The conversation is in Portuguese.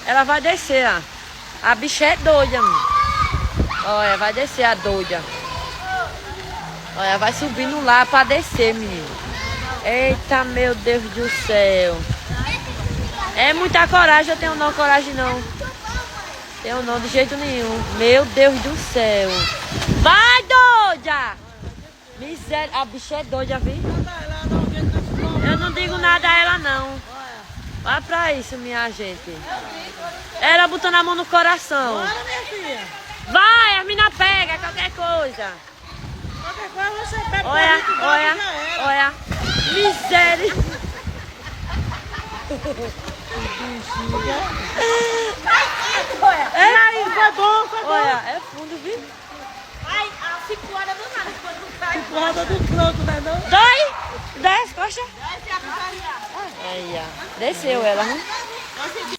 Ela vai descer, ó. A bicha é doida, menino. Olha, vai descer a doida. Olha, vai subindo lá pra descer, menino. Eita, meu Deus do céu. É muita coragem, eu tenho não coragem não. Tenho não, de jeito nenhum. Meu Deus do céu. Vai, doida! Miséria, a bicha é doida, viu? Eu não digo nada a ela, não. Olha pra isso, minha gente. Ela botando a mão no coração. Bora, minha filha. Vai, a mina pega qualquer coisa. Qualquer coisa você pega. Olha, olha, olha. Miséria. E aí, foi bom, foi bom. Olha, é fundo, viu? Ai, a cipuada do nada quando não cai. Porra do tronco, né não? Dói? Dói as costas? Essa é a putaria. Aí, ó. Desceu ela, hein?